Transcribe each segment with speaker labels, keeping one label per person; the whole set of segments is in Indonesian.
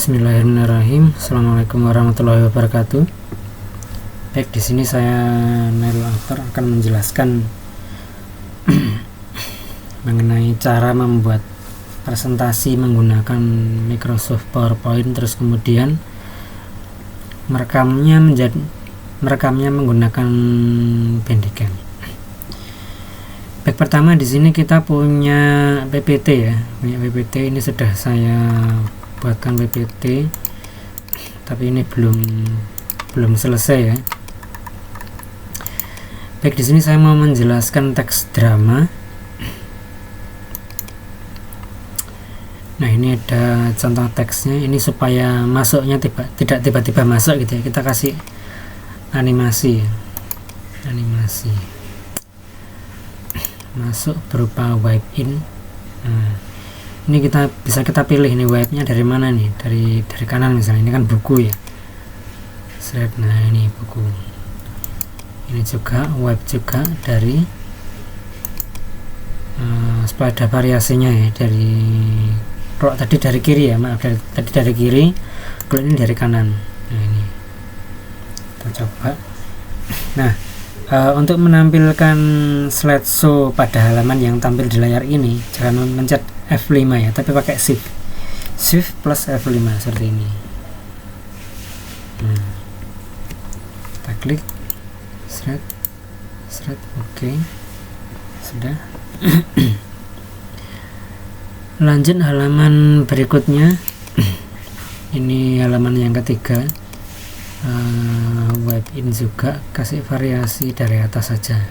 Speaker 1: Bismillahirrahmanirrahim. Assalamualaikum warahmatullahi wabarakatuh. Baik, di sini saya Nailul Akbar akan menjelaskan mengenai cara membuat presentasi menggunakan Microsoft PowerPoint, terus kemudian merekamnya menggunakan Bandicam. Baik, pertama di sini kita punya PPT ya. PPT ini sudah saya buatkan PPT, tapi ini belum selesai ya. Baik, di sini saya mau menjelaskan teks drama. Nah, ini ada contoh teksnya. Ini supaya masuknya tidak tiba-tiba masuk gitu ya. Kita kasih animasi ya. Animasi masuk berupa wipe in. Nah, ini bisa kita pilih ini wipe-nya dari mana nih, dari kanan misalnya. Ini kan buku ya, nah ini buku. Ini juga wipe juga dari supaya ada variasinya ya. Kalau tadi dari kiri ya, maaf, tadi dari kiri, kalau ini dari kanan. Nah, ini kita coba. Nah, untuk menampilkan slideshow pada halaman yang tampil di layar ini, jangan mencet F5 ya, tapi pakai Shift plus F5 seperti ini. Kita klik, oke, sudah. Lanjut halaman berikutnya. Ini halaman yang ketiga. Wipe in juga, kasih variasi dari atas saja.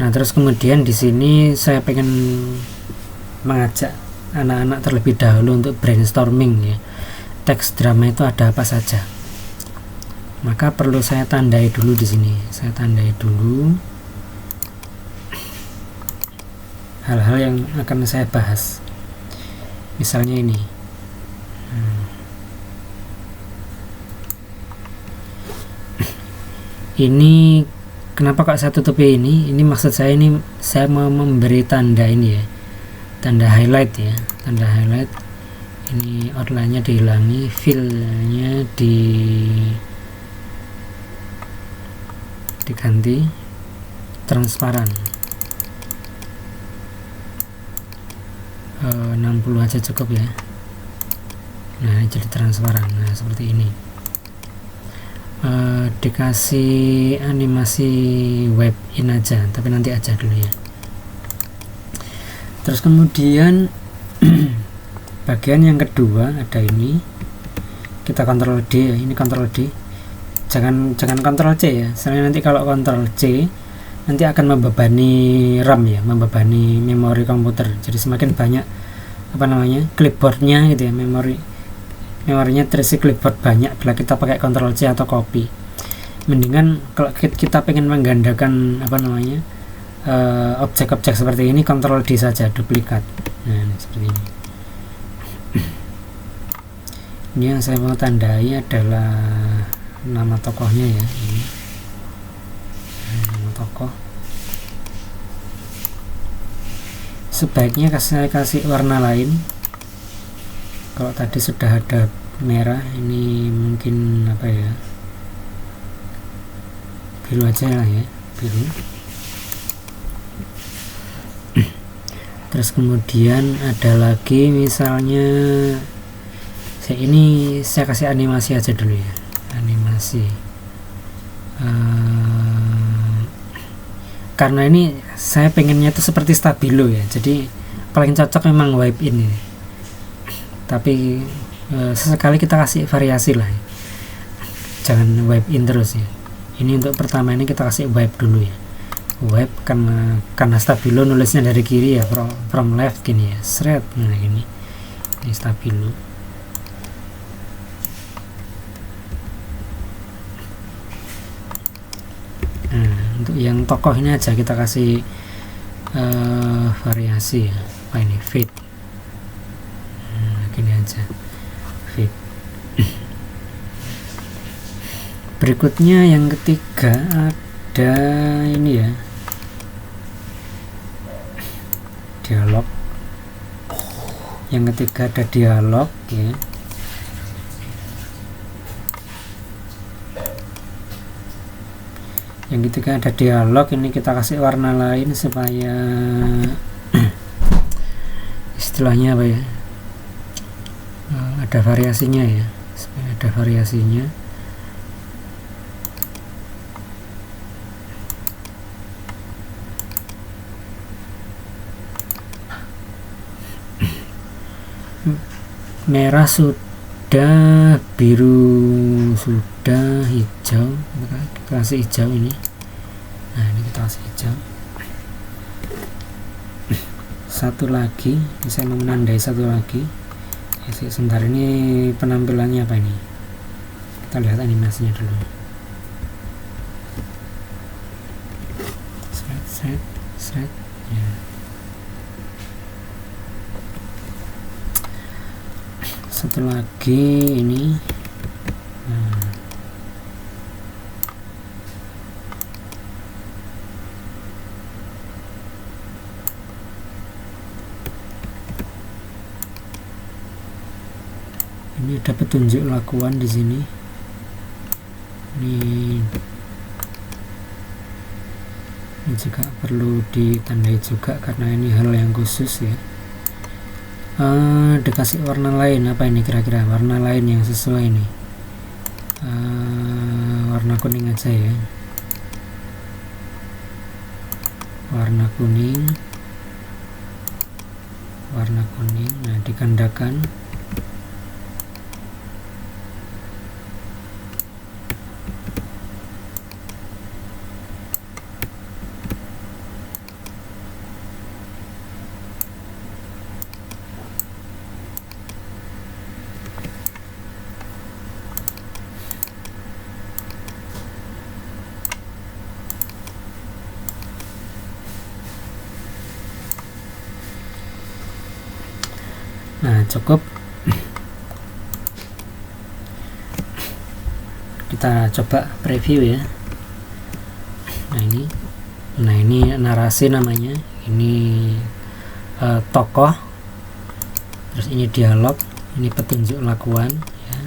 Speaker 1: Nah, terus kemudian di sini saya pengen mengajak anak-anak terlebih dahulu untuk brainstorming ya. Teks drama itu ada apa saja. Maka perlu saya tandai dulu di sini. Saya tandai dulu hal-hal yang akan saya bahas. Misalnya ini. Ini kenapa kok saya tutupi ini? Ini maksud saya, ini saya mau memberi tanda ini ya. Tanda highlight ya. Tanda highlight. Ini outline-nya dihilangi, fill-nya diganti transparan. 60 aja cukup ya. Nah, ini jadi transparan. Nah, seperti ini. Dikasih animasi wipe in aja, tapi nanti aja dulu ya. Terus kemudian bagian yang kedua ada ini, kita Ctrl D ya. Ini Ctrl D, jangan Ctrl C ya. Soalnya nanti kalau Ctrl C nanti akan membebani RAM ya, membebani memori komputer. Jadi semakin banyak clipboardnya gitu ya, memorinya terisi clipboard banyak bila kita pakai Ctrl C atau copy. Mendingan kalau kita pengen menggandakan objek-objek seperti ini, Ctrl D saja, duplikat. Nah, seperti ini. Ini yang saya mau tandai adalah nama tokohnya ya. Ini nama tokoh. Sebaiknya saya kasih warna lain. Kalau tadi sudah ada merah, ini mungkin biru aja lah ya, biru. Terus kemudian ada lagi, misalnya saya kasih animasi aja dulu ya, animasi. Karena ini saya pengennya itu seperti stabilo ya, jadi paling cocok memang wipe in ini. Tapi sesekali kita kasih variasi lah ya. Jangan wipe in terus ya. Ini untuk pertama ini kita kasih wipe dulu ya. Wipe karena stabilo nulisnya dari kiri ya, from left gini ya, nah gini. Ini stabilo. Nah, untuk yang tokoh ini aja kita kasih variasi ya. Ini fit. Nah, gini aja, fit. Berikutnya yang ketiga ada ini ya, dialog, yang ketiga ada dialog ya. Yang ketiga ada dialog, ini kita kasih warna lain supaya istilahnya apa ya, ada variasinya ya, supaya ada variasinya. Merah sudah, biru sudah, hijau kita kasih hijau ini. Nah ini kita kasih hijau. Satu lagi, saya mau menandai satu lagi ya, sebentar, ini penampilannya apa ini, kita lihat animasinya dulu. Set ya. Satu lagi ini, nah. Ini ada petunjuk lakuan di sini. Ini juga perlu ditandai juga karena ini hal yang khusus ya. Dikasih warna lain, apa ini kira-kira warna lain yang sesuai ini, warna kuning aja ya, warna kuning. Nah digandakan. Nah cukup, kita coba preview ya. Nah ini narasi namanya, ini tokoh, terus ini dialog, ini petunjuk lakuan ya.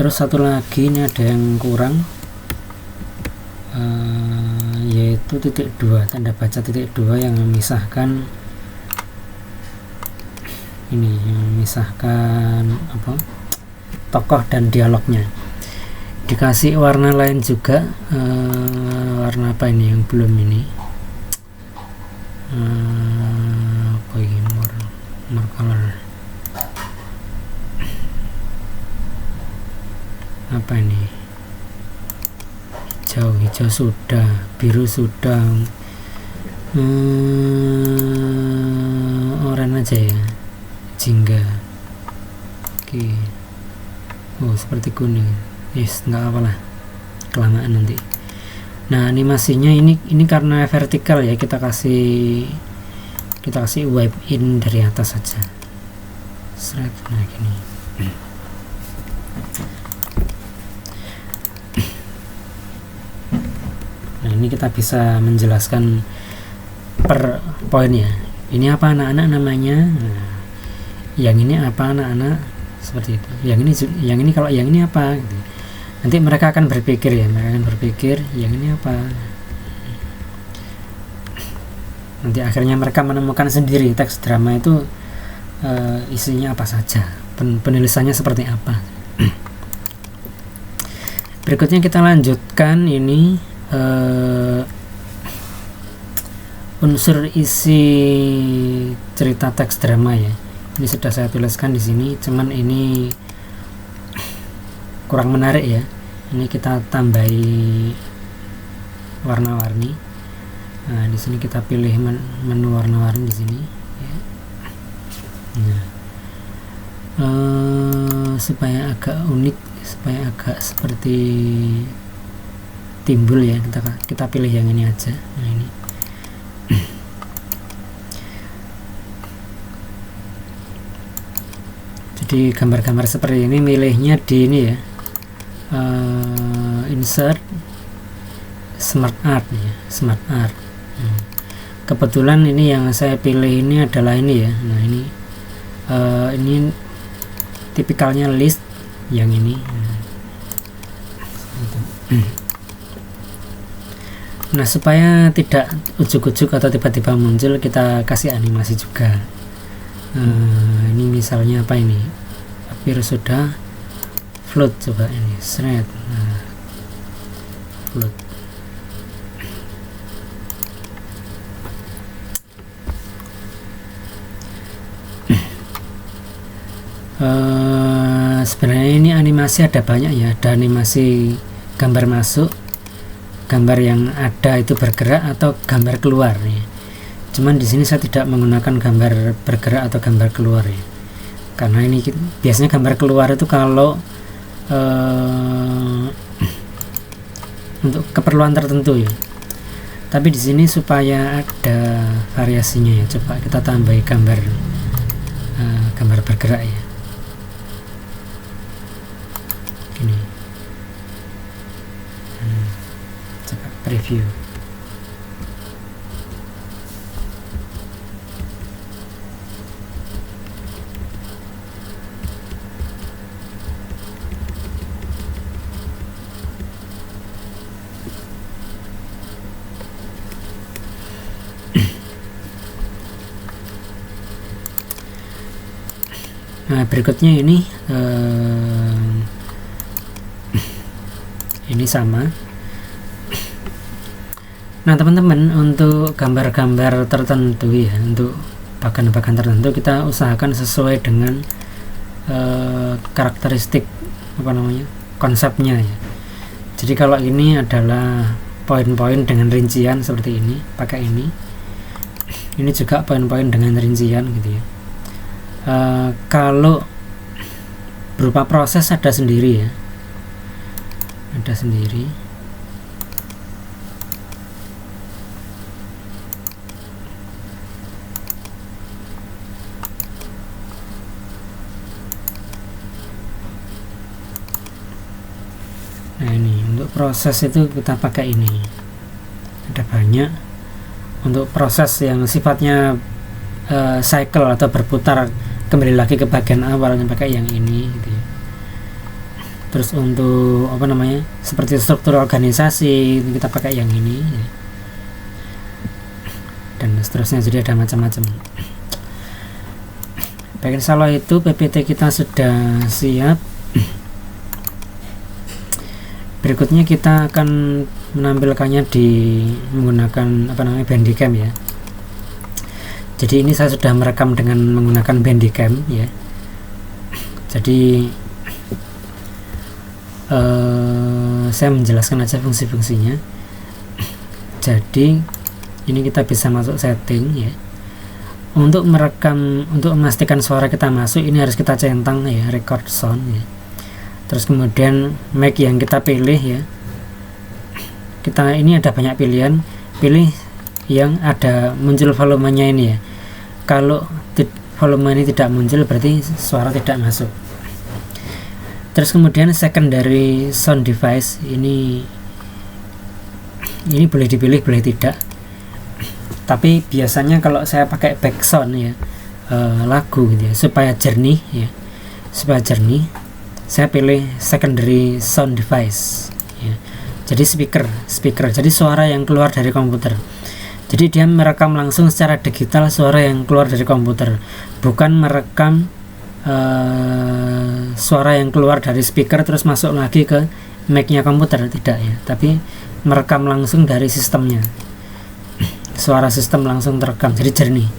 Speaker 1: Terus satu lagi ini ada yang kurang, yaitu titik 2, tanda baca titik 2 yang memisahkan ini, yang memisahkan apa, tokoh dan dialognya. Dikasih warna lain juga, warna apa ini yang belum ini, apa ini, more color, apa ini, hijau sudah, biru sudah, oranye aja ya, jingga. Oke. Oh seperti kuning, yes, nggak apalah, kelamaan nanti. Nah animasinya ini karena vertikal ya, kita kasih wipe in dari atas saja. Nah gini. Nah ini kita bisa menjelaskan per poin ya. Ini apa anak-anak namanya? Nah, yang ini apa anak-anak? Seperti itu. Yang ini kalau yang ini apa? Gitu. Nanti mereka akan berpikir ya, yang ini apa? Nanti akhirnya mereka menemukan sendiri teks drama itu isinya apa saja, penulisannya seperti apa. Berikutnya kita lanjutkan ini. Unsur isi cerita teks drama ya. Ini sudah saya tuliskan di sini, cuman ini kurang menarik ya. Ini kita tambahi warna-warni. Nah, di sini kita pilih menu warna-warni di sini. Ya. Nah, supaya agak unik, supaya agak seperti timbul ya, kita pilih yang ini aja. Nah ini jadi gambar-gambar seperti ini milihnya di ini ya, insert smart art ya, smart art. Kebetulan ini yang saya pilih ini adalah ini ya. Nah ini tipikalnya list yang ini. Nah supaya tidak ujuk-ujuk atau tiba-tiba muncul, kita kasih animasi juga. Ini misalnya apa ini, hampir sudah float, coba ini thread. Float. Sebenarnya ini animasi ada banyak ya, ada animasi gambar masuk, gambar yang ada itu bergerak, atau gambar keluar ya. Cuman di sini saya tidak menggunakan gambar bergerak atau gambar keluar ya, karena ini biasanya gambar keluar itu kalau untuk keperluan tertentu ya. Tapi di sini supaya ada variasinya ya, coba kita tambah gambar gambar bergerak ya. Ini coba preview. Nah berikutnya ini sama. Nah teman-teman, untuk gambar-gambar tertentu ya, untuk bagan-bagan tertentu kita usahakan sesuai dengan karakteristik konsepnya ya. Jadi kalau ini adalah poin-poin dengan rincian seperti ini, pakai ini juga poin-poin dengan rincian gitu ya. Kalau berupa proses ada sendiri ya, ada sendiri. Nah ini untuk proses itu kita pakai ini, ada banyak. Untuk proses yang sifatnya cycle atau berputar kembali lagi ke bagian awalnya pakai yang ini gitu ya. Terus untuk seperti struktur organisasi kita pakai yang ini ya. Dan seterusnya, jadi ada macam-macam. Baik, insya itu PPT kita sudah siap. Berikutnya kita akan menampilkannya menggunakan Bandicam ya. Jadi ini saya sudah merekam dengan menggunakan Bandicam ya. Jadi saya menjelaskan aja fungsi-fungsinya. Jadi ini kita bisa masuk setting ya. Untuk merekam, untuk memastikan suara kita masuk, ini harus kita centang ya, record sound ya. Terus kemudian mic yang kita pilih ya. Ini ada banyak pilihan, pilih yang ada muncul volumenya ini ya. Kalau volume ini tidak muncul berarti suara tidak masuk. Terus kemudian secondary sound device ini boleh dipilih, boleh tidak. Tapi biasanya kalau saya pakai background ya, lagu gitu ya, supaya jernih ya, saya pilih secondary sound device ya. Jadi speaker, jadi suara yang keluar dari komputer. Jadi dia merekam langsung secara digital suara yang keluar dari komputer, bukan merekam suara yang keluar dari speaker terus masuk lagi ke mic-nya komputer, tidak ya, tapi merekam langsung dari sistemnya. Suara sistem langsung terekam, jadi jernih.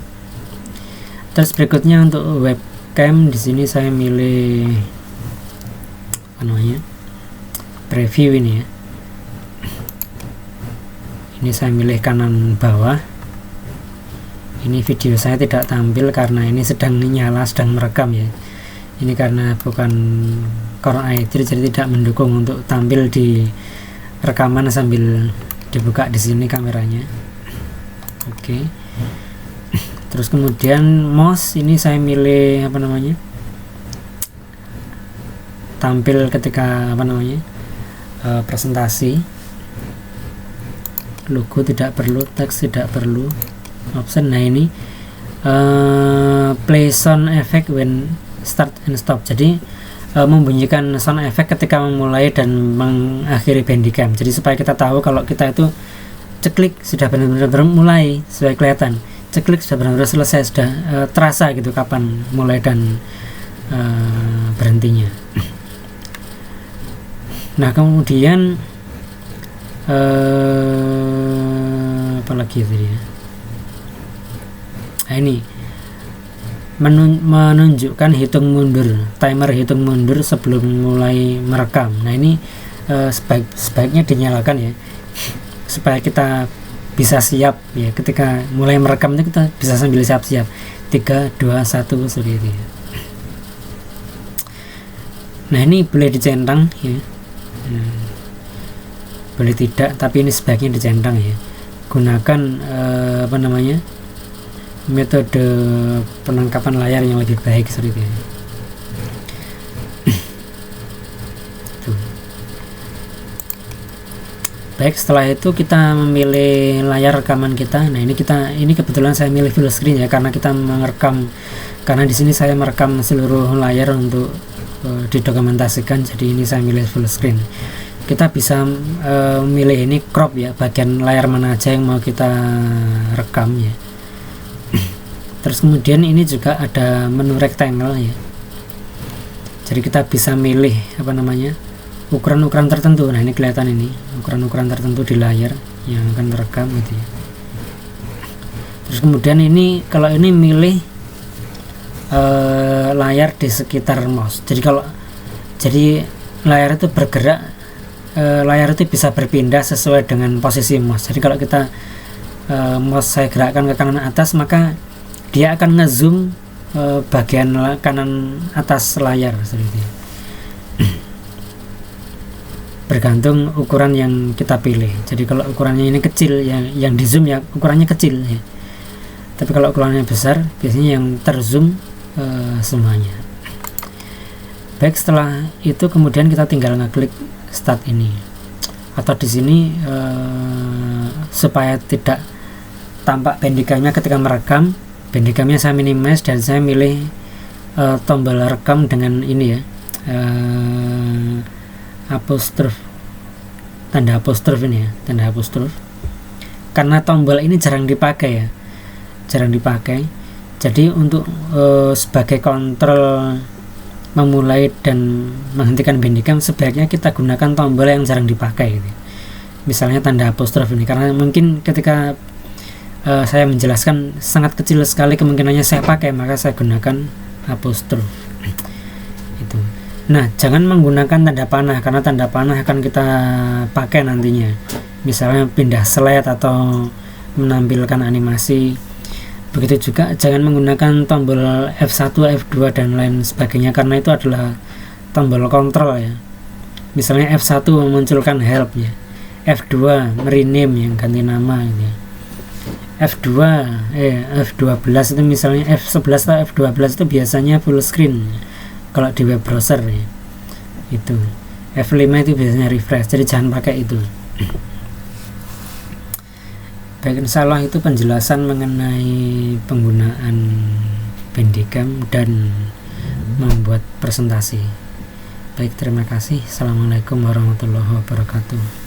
Speaker 1: Terus berikutnya untuk webcam, di sini saya milih preview ini ya. Ini saya milih kanan bawah. Ini video saya tidak tampil karena ini sedang nyala, sedang merekam ya. Ini karena bukan Core i3, jadi tidak mendukung untuk tampil di rekaman sambil dibuka di sini kameranya. Oke. Terus kemudian mouse ini saya milih tampil ketika presentasi. logo tidak perlu, teks tidak perlu, option. Nah ini play sound effect when start and stop, jadi membunyikan sound effect ketika memulai dan mengakhiri Bandicam, jadi supaya kita tahu kalau kita itu ceklik sudah benar-benar mulai, supaya kelihatan ceklik sudah benar-benar selesai, sudah terasa gitu kapan mulai dan berhentinya. Nah kemudian apalagi tadi ya, nah ini menunjukkan hitung mundur, timer hitung mundur sebelum mulai merekam. Nah ini sebaiknya dinyalakan ya, supaya kita bisa siap ya ketika mulai merekam itu kita bisa sambil siap-siap 3, 2, 1 seperti itu ya. Nah ini boleh dicentang ya, boleh tidak, tapi ini sebaiknya dicentang ya. Gunakan metode penangkapan layar yang lebih baik seperti itu. Baik, setelah itu kita memilih layar rekaman kita. Nah ini kebetulan saya milih full screen ya, karena kita merekam, karena di sini saya merekam seluruh layar untuk didokumentasikan, jadi ini saya milih full screen. Kita bisa memilih ini crop ya, bagian layar mana aja yang mau kita rekam ya. Terus kemudian ini juga ada menu rectangle ya, jadi kita bisa milih ukuran-ukuran tertentu. Nah ini kelihatan ini ukuran-ukuran tertentu di layar yang akan terekam gitu ya. Terus kemudian ini kalau ini milih layar di sekitar mouse, jadi layar itu bergerak, layar itu bisa berpindah sesuai dengan posisi mouse. Jadi kalau kita mouse saya gerakkan ke kanan atas, maka dia akan ngezoom bagian kanan atas layar seperti itu. Bergantung ukuran yang kita pilih. Jadi kalau ukurannya ini kecil, yang di zoom ya ukurannya kecil ya. Tapi kalau ukurannya besar, biasanya yang terzoom semuanya. Baik, setelah itu kemudian kita tinggal ngeklik start ini. Atau di sini supaya tidak tampak Bandicamnya ketika merekam, Bandicamnya saya minimize dan saya milih tombol rekam dengan ini ya, apostrof, tanda apostrof ini ya, tanda apostrof. Karena tombol ini jarang dipakai ya, jarang dipakai. Jadi untuk sebagai kontrol memulai dan menghentikan Bandicam, sebaiknya kita gunakan tombol yang jarang dipakai gitu. Misalnya tanda apostrof ini, karena mungkin ketika saya menjelaskan sangat kecil sekali kemungkinannya saya pakai, maka saya gunakan apostrof itu. Nah jangan menggunakan tanda panah, karena tanda panah akan kita pakai nantinya, misalnya pindah slide atau menampilkan animasi. Begitu juga jangan menggunakan tombol F1, F2 dan lain sebagainya, karena itu adalah tombol kontrol ya. Misalnya F1 memunculkan help ya, F2 merename yang ganti nama gitu ya. F12 itu misalnya F11 atau F12 itu biasanya full screen kalau di web browser ya. Itu F5 itu biasanya refresh, jadi jangan pakai itu. Baik, insyaallah itu penjelasan mengenai penggunaan Bandicam dan membuat presentasi. Baik, terima kasih. Assalamualaikum warahmatullahi wabarakatuh.